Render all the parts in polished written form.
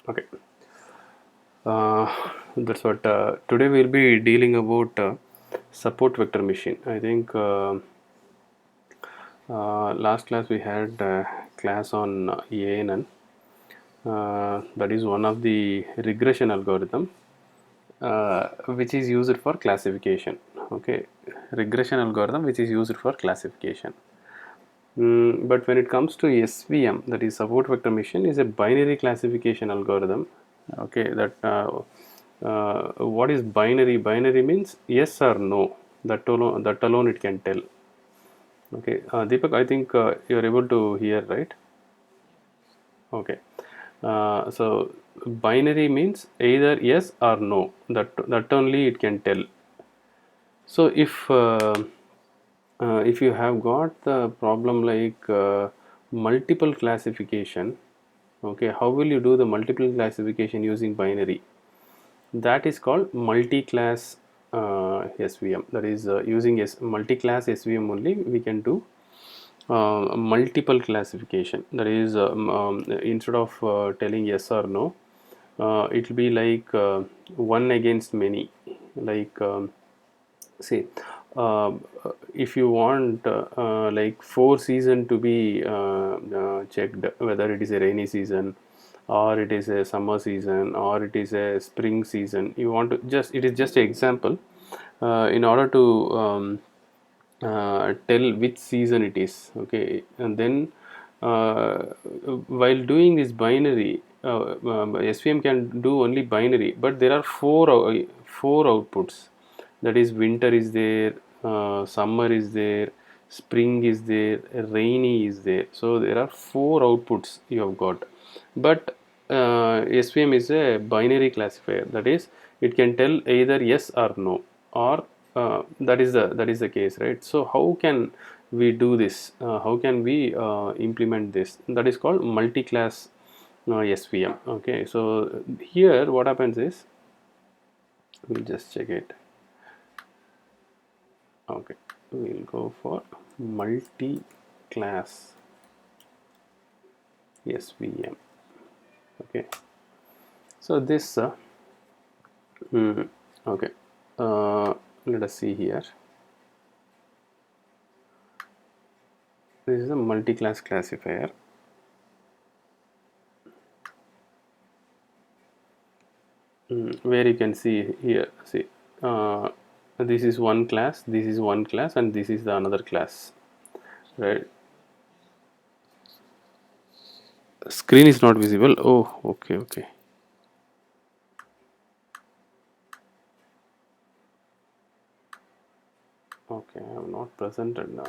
Okay, that's what today we'll be dealing about support vector machine. I think last class we had class on ANN. That is one of the regression algorithm which is used for classification. Okay, regression algorithm which is used for classification. But when it comes to SVM, that is support vector machine, is a binary classification algorithm. Okay, that what is binary? Binary means yes or no. That alone it can tell. Okay, Deepak, I think you are able to hear, right? Okay. So binary means either yes or no. That only it can tell. So if you have got the problem like multiple classification, okay, how will you do the multiple classification using binary? That is called multi-class SVM. That is using multi-class SVM only we can do multiple classification. That is instead of telling yes or no, it will be like one against many. Like say if you want like four season to be checked, whether it is a rainy season or it is a summer season or it is a spring season, you want to just, it is just an example in order to tell which season it is. Okay, and then uh, while doing this binary, SVM can do only binary, but there are four outputs. That is, winter is there, summer is there, spring is there, rainy is there. So there are four outputs you have got. But SVM is a binary classifier. That is, it can tell either yes or no, or that is the case, right? So how can we do this? How can we implement this? That is called multi-class SVM. Okay, so here what happens is, we'll just check it. Okay, we'll go for multi-class SVM. Okay, so this okay, let us see here. This is a multi-class classifier. Where you can see here, see, this is one class, this is one class, and this is the another class, right? Screen is not visible. Oh, okay, okay. Okay, I have not presented now.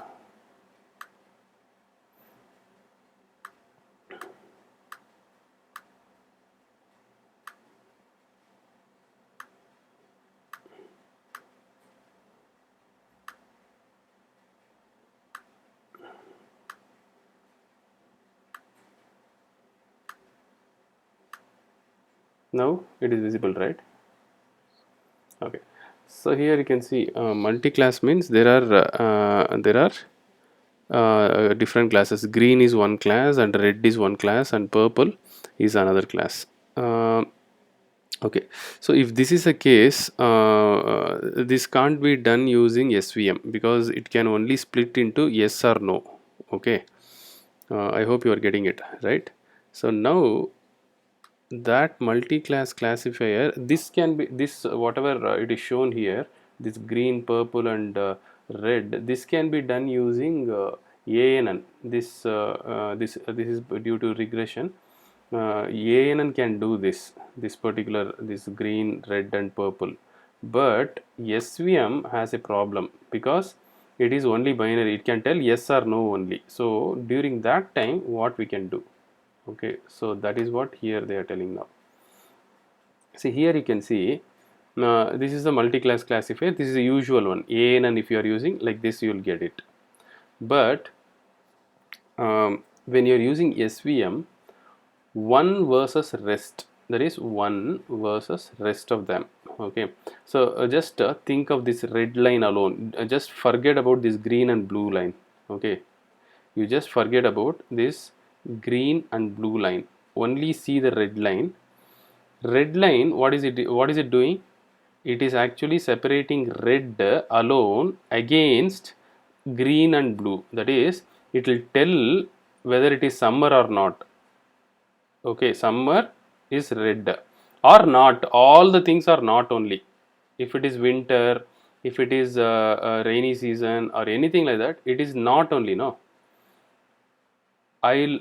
Now it is visible, right? Okay, so here you can see multi-class means there are different classes. Green is one class, and red is one class, and purple is another class. Okay, so if this is a case, this can't be done using SVM because it can only split into yes or no. Okay, I hope you are getting it right. So now that multi-class classifier, this can be this whatever it is shown here, this green, purple, and red. This can be done using ANN. This is due to regression. ANN can do this particular, this green, red, and purple, but SVM has a problem because it is only binary. It can tell yes or no only. So during that time, what we can do? Okay, so that is what here they are telling now. See, here you can see this is the multi-class classifier. This is the usual one, ANN. If you are using like this, you will get it. But when you are using SVM, one versus rest, that is one versus rest of them. Okay, so just think of this red line alone. Just forget about this green and blue line. Okay, you just forget about this green and blue line, only see the red line. red line, what is it doing? It is actually separating red alone against green and blue. That is, it will tell whether it is summer or not. Okay, summer is red or not. All the things are not only. If it is winter, if it is a rainy season or anything like that, it is not only, no. I'll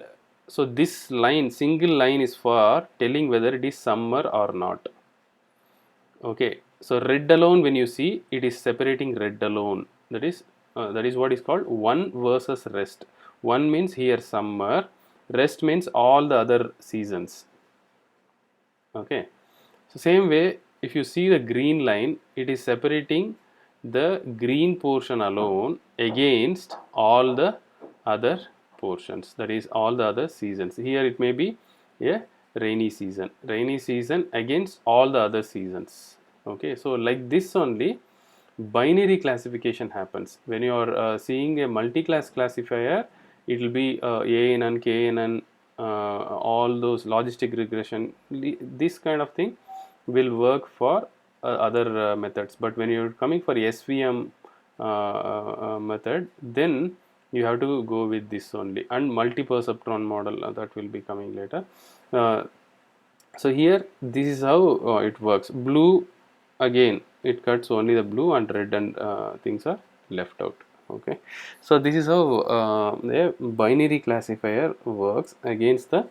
So this line, single line, is for telling whether it is summer or not. Okay, so red alone, when you see, it is separating red alone. That is what is called one versus rest. One means here summer, rest means all the other seasons. Okay, so same way, if you see the green line, it is separating the green portion alone against all the other portions, that is all the other seasons. Here it may be a rainy season against all the other seasons. Okay, so like this only binary classification happens. When you are seeing a multi-class classifier, it will be ANN, KNN, all those logistic regression. This kind of thing will work for other methods. But when you're coming for SVM method, then you have to go with this only, and multi-perceptron model that will be coming later. Uh, so here this is how it works. Blue, again it cuts only the blue, and red and things are left out. Okay, so this is how the binary classifier works against the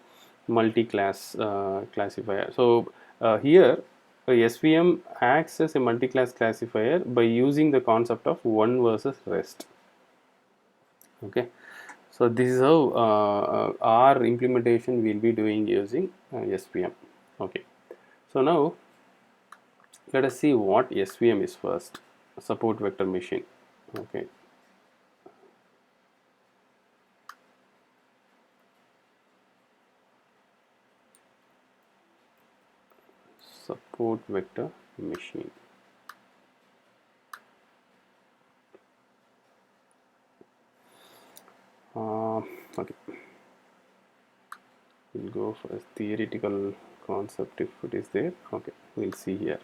multi-class classifier. So here SVM acts as a multi-class classifier by using the concept of one versus rest. Okay, so this is how our implementation will be doing using SVM. Okay, so now let us see what SVM is first. Support vector machine. Okay, support vector machine. Okay, we'll go for a theoretical concept if it is there. Okay, we'll see here.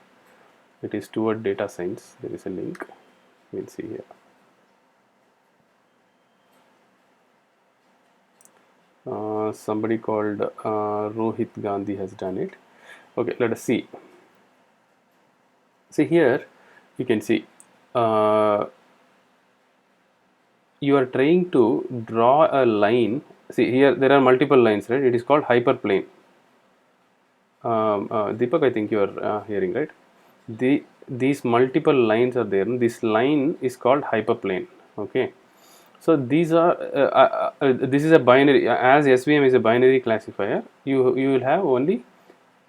It is toward data science. There is a link. We'll see here. Somebody called Rohit Gandhi has done it. Okay, let us see. See here, you can see you are trying to draw a line. See here, there are multiple lines, right? It is called hyperplane. Deepak, I think you are hearing, right? These multiple lines are there. This line is called hyperplane. Okay, so these are this is a binary. As SVM is a binary classifier, you will have only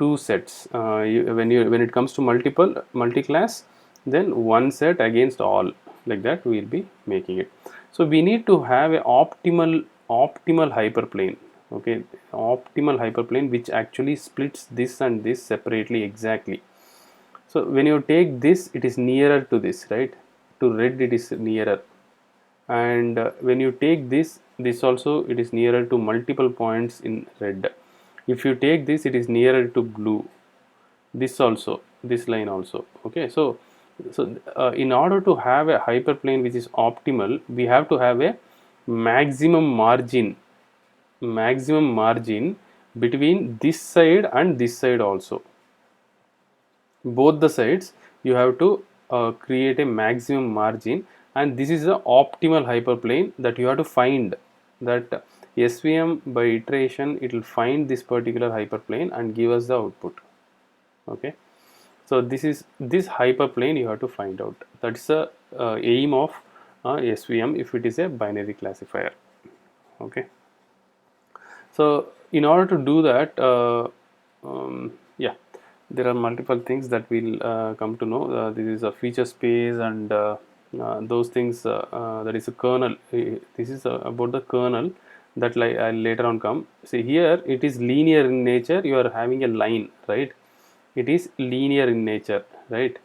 two sets. When it comes to multi-class, then one set against all, like that we will be making it. So we need to have a optimal hyperplane. Okay, optimal hyperplane which actually splits this and this separately exactly. So when you take this, it is nearer to this, right? To red it is nearer, and when you take this also, it is nearer to multiple points in red. If you take this, it is nearer to blue. This also, this line also. Okay, so in order to have a hyperplane which is optimal, we have to have a maximum margin between this side and this side also. Both the sides you have to create a maximum margin, and this is the optimal hyperplane that you have to find. That SVM by iteration, it will find this particular hyperplane and give us the output. Okay, so this hyperplane you have to find out. That's the aim of SVM if it is a binary classifier. Okay, so in order to do that, yeah, there are multiple things that we'll come to know. This is a feature space, and those things, that is a kernel. This is about the kernel that I'll later on come. See here, it is linear in nature. You are having a line, right? It is linear in nature, right?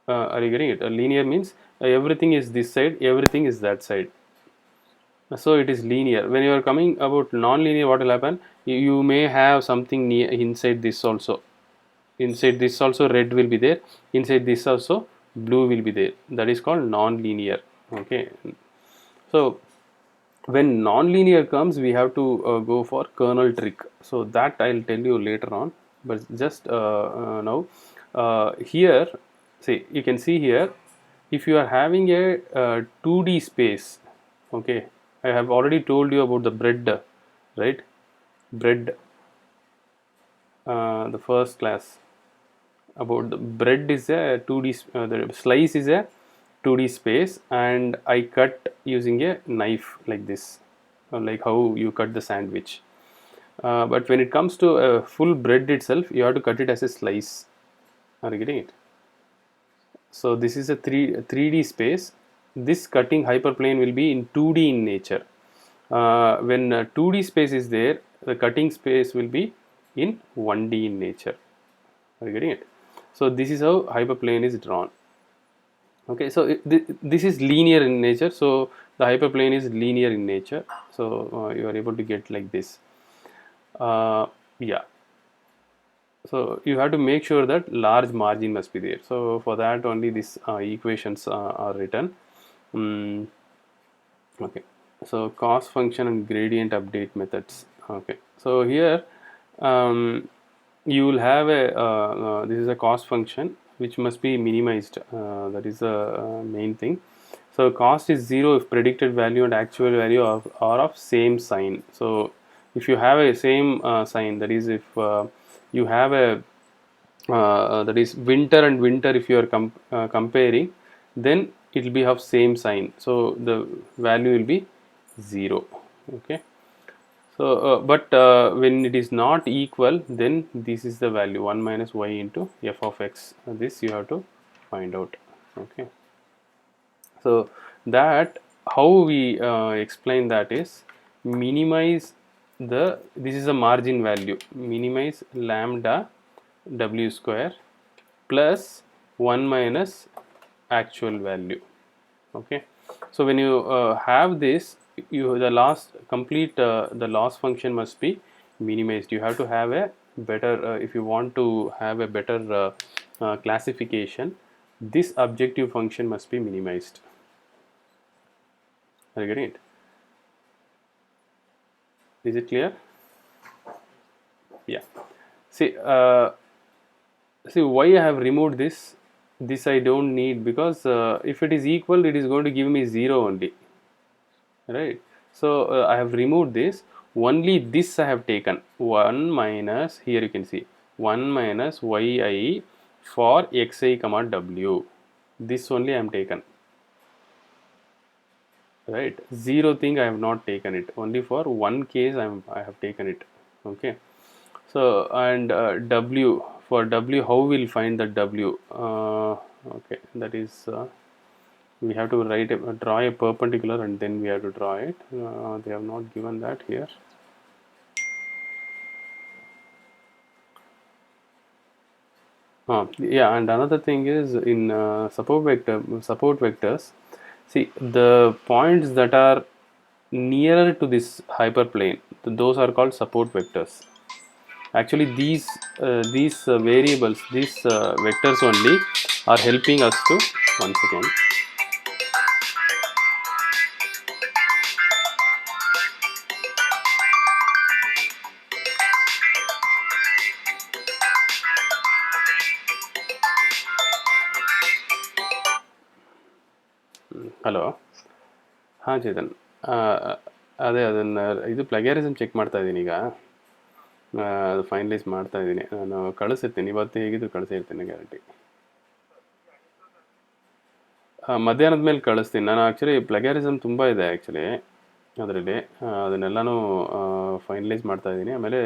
Are you getting it? Linear means everything is this side, everything is that side. So it is linear. When you are coming about non-linear, what will happen? You may have something near inside this also. Inside this also red will be there. Inside this also blue will be there. That is called non-linear. Okay. So when non-linear comes, we have to go for kernel trick. So that I'll tell you later on. But just now, here, see, you can see here, if you are having a 2D space, okay, I have already told you about the bread, right? Bread, the first class about the bread is a 2D, the slice is a 2D space, and I cut using a knife like this, like how you cut the sandwich. But when it comes to a full bread itself, you have to cut it as a slice. Are you getting it? So this is a 3D space. This cutting hyperplane will be in 2D in nature. When 2D space is there, the cutting space will be in 1D in nature. Are you getting it? So this is how hyperplane is drawn. Okay, so this is linear in nature. So the hyperplane is linear in nature. So you are able to get like this. Yeah. So you have to make sure that large margin must be there. So for that only these equations are written. Mm, okay. So cost function and gradient update methods. Okay. So here you will have a this is a cost function which must be minimized. That is the main thing. So cost is 0 if predicted value and actual value are of same sign. So if you have a same sign, that is if you have a that is winter and winter, if you are comparing, then it will be of same sign, so the value will be 0. Okay. So but when it is not equal, then this is the value 1 minus y into f of x. This you have to find out. Okay. So that how we explain that is minimize the, this is a margin value, minimize lambda w square plus 1 minus actual value. Okay. So when you have this, you the last complete the loss function must be minimized. You have to have a better if you want to have a better classification, this objective function must be minimized. Are you getting it? Is it clear? Yeah. See, see why I have removed this. This I don't need, because if it is equal, it is going to give me 0 only, right? So I have removed this. Only this I have taken 1 minus, here you can see 1 minus yi for xi comma w. This only I am taken. Right, 0 thing I have not taken it, only for one case I have taken it. Okay. So and w, for w how we'll find the w, okay, that is we have to write draw a perpendicular and then we have to draw it. They have not given that here. Yeah, and another thing is in support vectors. See, the points that are nearer to this hyperplane, those are called support vectors. Actually, these variables, these vectors only are helping us to, once again. Hello, ಹಾಂ ಚೇತನ್, ಅದೇ ಅದನ್ನು ಇದು ಪ್ಲಗ್ಯಾರಿಸಮ್ check ಮಾಡ್ತಾ ಇದ್ದೀನಿ ಈಗ. ಅದು finalise ಮಾಡ್ತಾ ಇದ್ದೀನಿ. ನಾನು ಕಳಿಸಿರ್ತೀನಿ, ಇವತ್ತು ಹೇಗಿದ್ರು ಕಳಿಸಿರ್ತೀನಿ ಗ್ಯಾರಂಟಿ. ಮಧ್ಯಾಹ್ನದ ಮೇಲೆ ಕಳಿಸ್ತೀನಿ. ನಾನು ಆ್ಯಕ್ಚುಲಿ ಪ್ಲಗ್ಯಾರಿಸಮ್ ತುಂಬ ಇದೆ ಆ್ಯಕ್ಚುಲಿ ಅದರಲ್ಲಿ. ಅದನ್ನೆಲ್ಲನೂ ಫೈನಲೈಸ್ ಮಾಡ್ತಾ ಇದ್ದೀನಿ. ಆಮೇಲೆ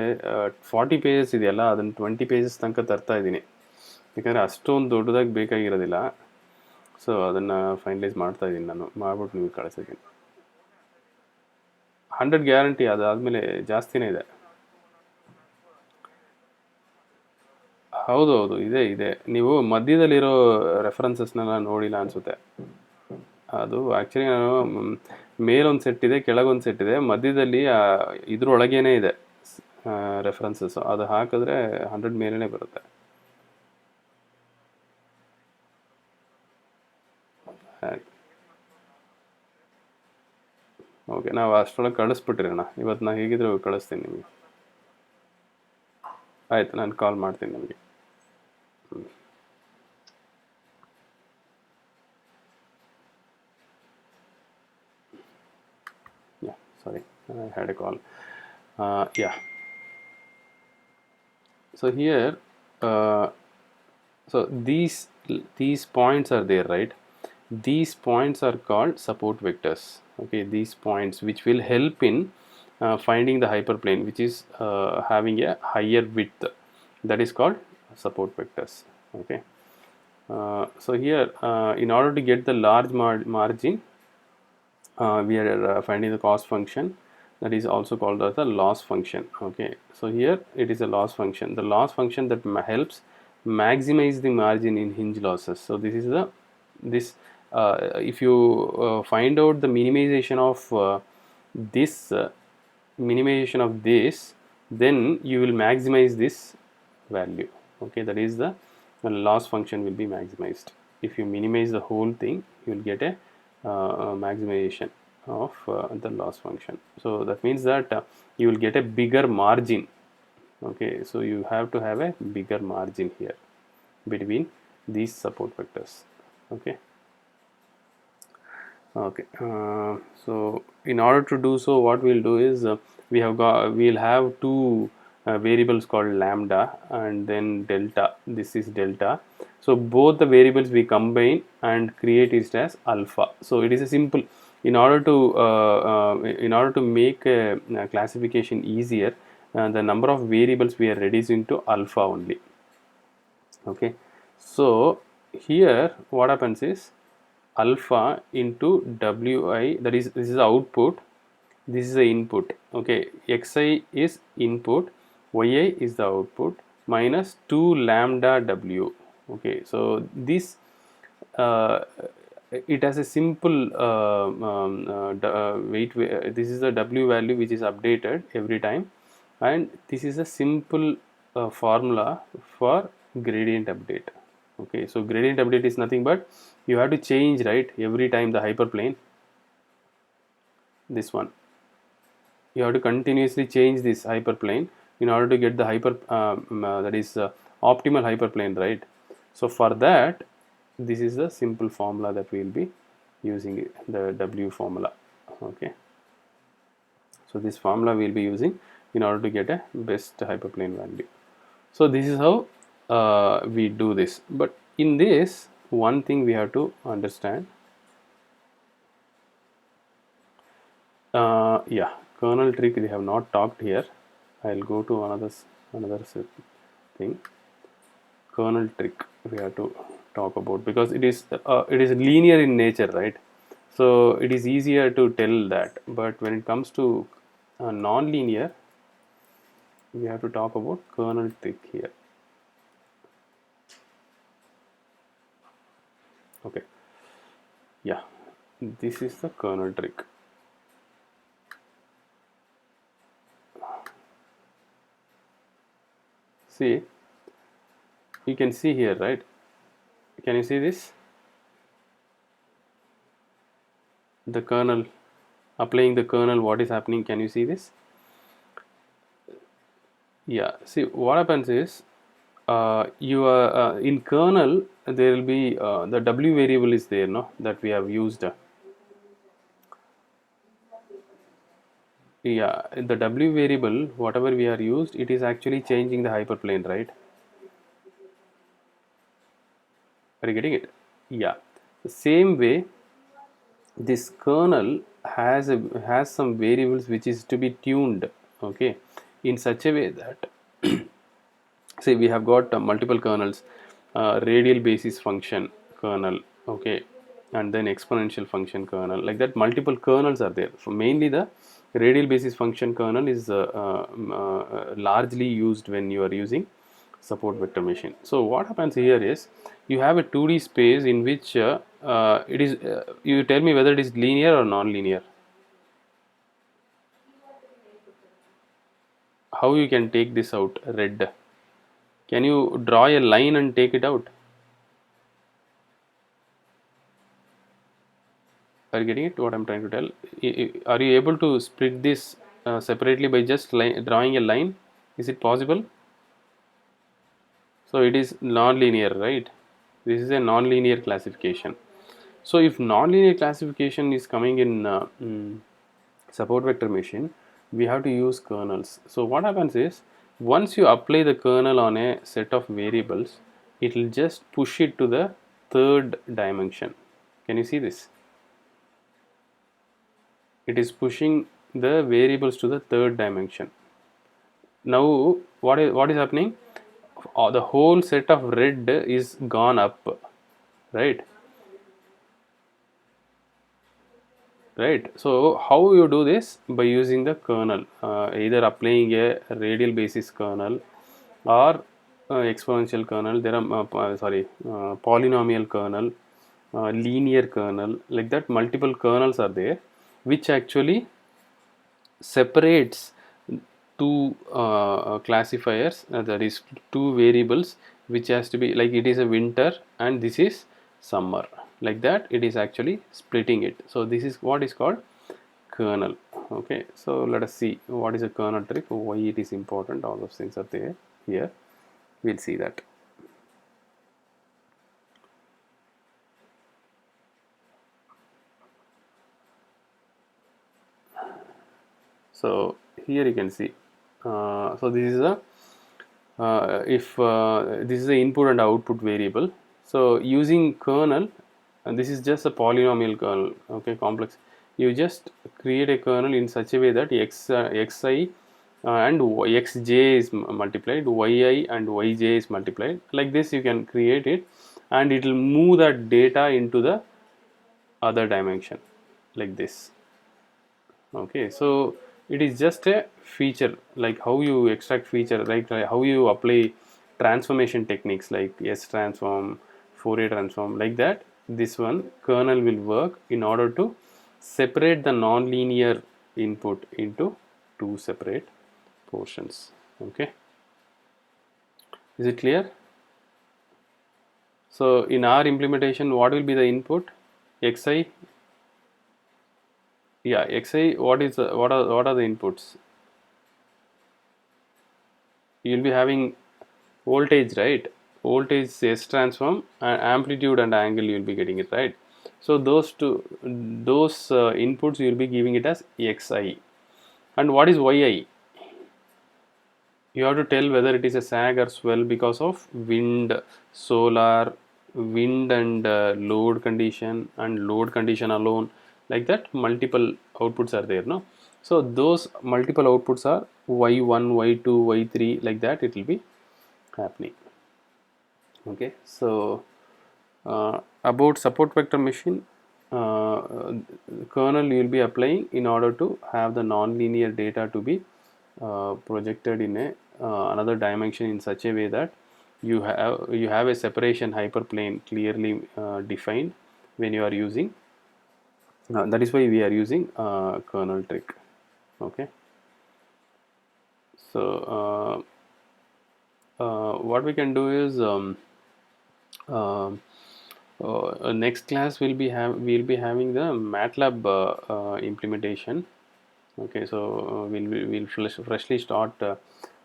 40 ಪೇಜಸ್ ಇದೆಯಲ್ಲ, ಅದನ್ನು 20 ಪೇಜಸ್ ತನಕ ತರ್ತಾ ಇದ್ದೀನಿ, ಯಾಕಂದರೆ ಅಷ್ಟೊಂದು ದೊಡ್ಡದಾಗಿ ಬೇಕಾಗಿರೋದಿಲ್ಲ. ಸೊ ಅದನ್ನು ಫೈನಲೈಸ್ ಮಾಡ್ತಾ ಇದ್ದೀನಿ, ನಾನು ಮಾಡ್ಬಿಟ್ಟು ನಿಮಗೆ ಕಳಿಸಿದ್ದೀನಿ. 100 ಗ್ಯಾರಂಟಿ, ಅದಾದಮೇಲೆ ಜಾಸ್ತಿನೇ ಇದೆ. ಹೌದು ಹೌದು, ಇದೆ ಇದೆ. ನೀವು ಮಧ್ಯದಲ್ಲಿರೋ ರೆಫರೆನ್ಸಸ್ನೆಲ್ಲ ನೋಡಿಲ್ಲ ಅನಿಸುತ್ತೆ. ಅದು ಆ್ಯಕ್ಚುಲಿ ನಾನು ಮೇಲೊಂದು ಸೆಟ್ ಇದೆ, ಕೆಳಗೊಂದು ಸೆಟ್ ಇದೆ, ಮಧ್ಯದಲ್ಲಿ ಇದ್ರೊಳಗೇನೆ ಇದೆ ರೆಫರೆನ್ಸಸ್. ಅದು ಹಾಕಿದ್ರೆ 100 ಮೇಲೇ ಬರುತ್ತೆ. ಓಕೆ, ನಾವು ಅಷ್ಟರೊಳಗೆ ಕಳಿಸ್ಬಿಟ್ಟಿರೋಣ. ಇವತ್ತು ನಾನು ಹೇಗಿದ್ರು ಕಳಿಸ್ತೀನಿ ನಿಮಗೆ. ಆಯಿತು, ನಾನು ಕಾಲ್ ಮಾಡ್ತೀನಿ ನಿಮಗೆ. Yeah, sorry, I had a call. Yeah. So here, so these points are there, right? These points are called support vectors. Okay, these points which will help in finding the hyperplane which is having a higher width, that is called support vectors. Okay. So here, in order to get the large margin, we are finding the cost function, that is also called as the loss function. Okay, so here it is a loss function, the loss function that helps maximize the margin in hinge losses. So this is the if you find out the minimization of this minimization of this, then you will maximize this value. Okay, that is the loss function will be maximized. If you minimize the whole thing, you will get a maximization of the loss function. So that means that you will get a bigger margin. Okay, so you have to have a bigger margin here between these support vectors. Okay. Okay, so in order to do so, what we'll do is we'll have two variables called lambda and then delta. This is delta. So both the variables we combine and create it as alpha. So it is a simple. In order to make a classification easier, the number of variables we are reducing to alpha only. Okay, so here what happens is alpha into wi, that is, this is the output, this is the input. Okay, xi is input, yi is the output, minus 2 lambda w. Okay, so this it has a simple this is the w value which is updated every time, and this is a simple formula for gradient update. Okay, so gradient update is nothing but you have to change, right, every time the hyperplane, this one, you have to continuously change this hyperplane in order to get the that is optimal hyperplane, right? So for that, this is the simple formula that we will be using, the w formula. Okay, so this formula we will be using in order to get a best hyperplane value. So this is how we do this. But in this, one thing we have to understand, yeah, kernel trick we have not talked here. I'll go to another thing. Kernel trick we have to talk about, because it is linear in nature, right? So it is easier to tell that, but when it comes to non-linear, we have to talk about kernel trick here. Okay, yeah, this is the kernel trick. See, you can see here, right? Can you see this? The kernel, applying the kernel, what is happening? Can you see this? Yeah, see what happens is you are in kernel, there will be the w variable is there, no, that we have used. Yeah, the w variable, whatever we are used, it is actually changing the hyperplane, right? Are you getting it? Yeah, the same way this kernel has some variables which is to be tuned, okay, in such a way that say we have got multiple kernels, radial basis function kernel, okay, and then exponential function kernel, like that multiple kernels are there. So mainly the radial basis function kernel is largely used when you are using support vector machine. So what happens here is you have a 2D space in which it is you tell me whether it is linear or non-linear. how you can take this out, red? Can you draw a line and take it out? Are you getting it? What I'm trying to tell? Are you able to split this separately by just drawing a line? Is it possible? So it is non-linear, right? This is a non-linear classification. So if non-linear classification is coming in support vector machine, we have to use kernels. So what happens is, once you apply the kernel on a set of variables, it will just push it to the third dimension. Can you see this? It is pushing the variables to the third dimension. Now what is happening? The whole set of red is gone up, right? Right. So how you do this? By using the kernel, either applying a radial basis kernel or exponential kernel. There are polynomial kernel, linear kernel, like that. Multiple kernels are there, which actually separates two classifiers, that is two variables, which has to be like, it is a winter and this is summer, like that. It is actually splitting it. So this is what is called kernel. Okay, so let us see what is a kernel trick, why it is important. All those things are there here. We'll see that. So here you can see, so this is a if this is the input and output variable. So using kernel, and this is just a polynomial kernel, okay, complex. You just create a kernel in such a way that xi and xj is multiplied, yi and yj is multiplied. Like this you can create it, and it will move that data into the other dimension, like this. Okay, so it is just a feature, like how you extract feature, right? Like how you apply transformation techniques like S transform, Fourier transform, like that. This one kernel will work in order to separate the non-linear input into two separate portions. Okay, is it clear? So in our implementation, what will be the input? Xi, yeah, Xi. What are the inputs? You will be having voltage, right? Voltage S transform, and amplitude and angle, you will be getting it, right? So those inputs, you will be giving it as xi. And what is yi? You have to tell whether it is a sag or swell because of wind, solar, wind and load condition, and load condition alone, like that. Multiple outputs are there, no? So those multiple outputs are y1, y2, y3, like that it will be happening. Okay, so about support vector machine, kernel you will be applying in order to have the non-linear data to be projected in a another dimension in such a way that you have a separation hyperplane clearly defined when you are using. That is why we are using kernel trick. Okay, so what we can do is, um, next class we'll be having the MATLAB implementation. Okay, so we'll freshly start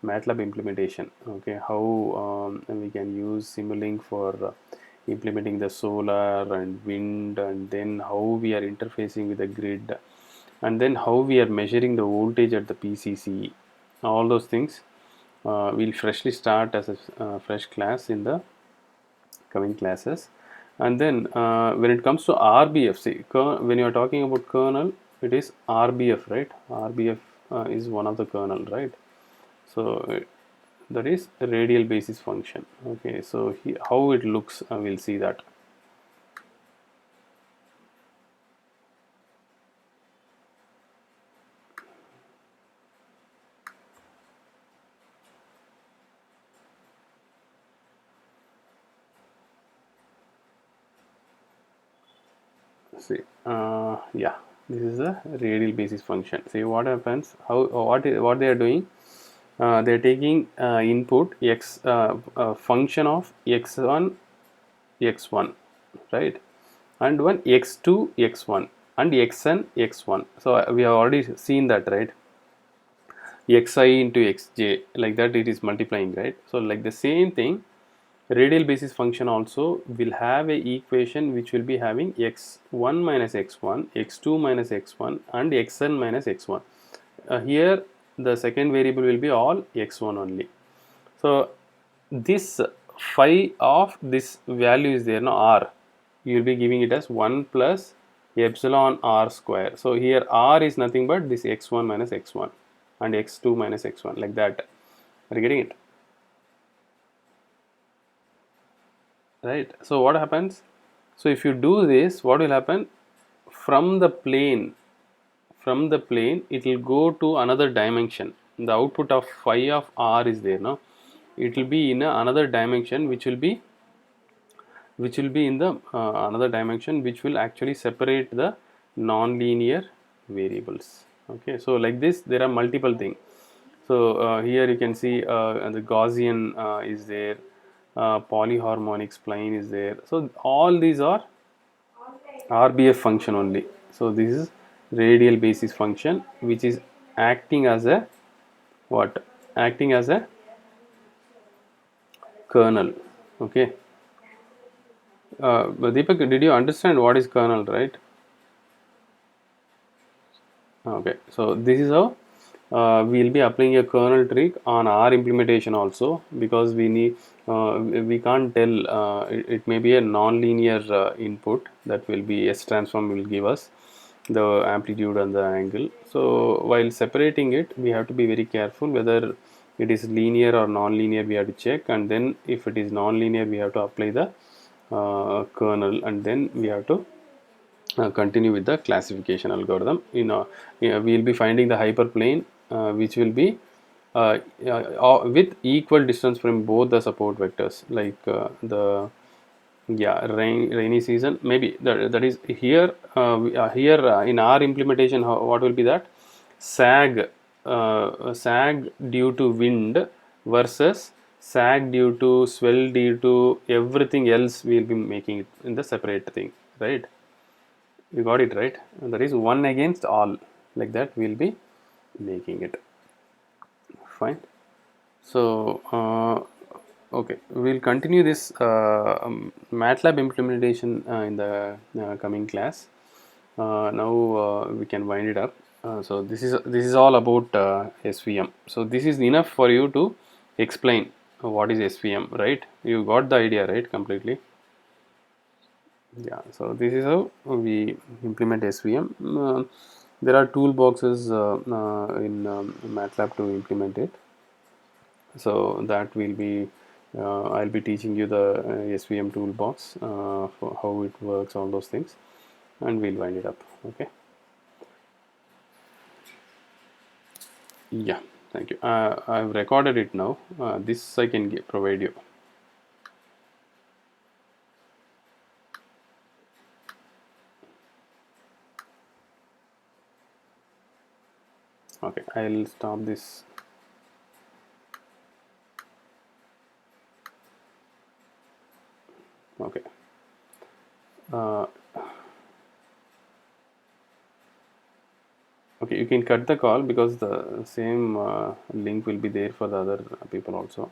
MATLAB implementation. Okay, how we can use Simulink for implementing the solar and wind, and then how we are interfacing with the grid, and then how we are measuring the voltage at the PCC. All those things we'll freshly start as a fresh class in the coming classes. And then when it comes to RBF, see, when you are talking about kernel, it is RBF, right? RBF is one of the kernel, right? So that is a radial basis function. Okay, so how it looks, we'll see that. See, yeah, this is a radial basis function. See what happens, what they are doing. they're taking input x function of x1 x1, right, and one x2 x1 and xn x1. So we have already seen that, right, xi into xj, like that it is multiplying, right. So like the same thing, radial basis function also will have a equation which will be having x1 minus x1, x2 minus x1 and xn minus x1. Here the second variable will be all x1 only. So this phi of this value is there, no, r, you will be giving it as 1 plus epsilon r square. So here r is nothing but this x1 minus x1 and x2 minus x1, like that. Are you getting it? Right. So what happens? So if you do this, what will happen? From the plane, it will go to another dimension. The output of phi of r is there, no? It will be in another dimension, which will be in the another dimension, which will actually separate the non-linear variables. Okay, so like this there are multiple things. So here you can see the Gaussian is there, polyharmonic spline is there. So all these are RBF function only. So this is radial basis function, which is acting as a what, acting as a kernel. Okay, but Deepak, did you understand what is kernel, right? Okay, so this is how we will be applying a kernel trick on our implementation also, because we need we can't tell, it may be a non-linear input that will be S transform will give us the amplitude and the angle. So while separating it, we have to be very careful whether it is linear or non-linear. We have to check, and then if it is non-linear, we have to apply the kernel, and then we have to continue with the classification algorithm. We will be finding the hyperplane which will be with equal distance from both the support vectors, like the yeah, rainy season maybe, that is here. Here in our implementation, what will be that sag due to wind versus sag due to swell due to everything else, we will be making it in the separate thing, right? You got it, right? That is one against all, like that we'll be making it. Fine. So okay, we'll continue this MATLAB implementation in the coming class. Now we can wind it up. So this is all about SVM. So this is enough for you to explain what is SVM, right? You got the idea, right? Completely. Yeah, so this is how we implement SVM. There are toolboxes in MATLAB to implement it. So that will be, I'll be teaching you the SVM toolbox, for how it works, all those things, and we'll wind it up. Okay. Yeah. Thank you. I've recorded it now. This I can provide you. Okay. I'll stop this. Okay. Uh, okay, you can cut the call because the same link will be there for the other people also.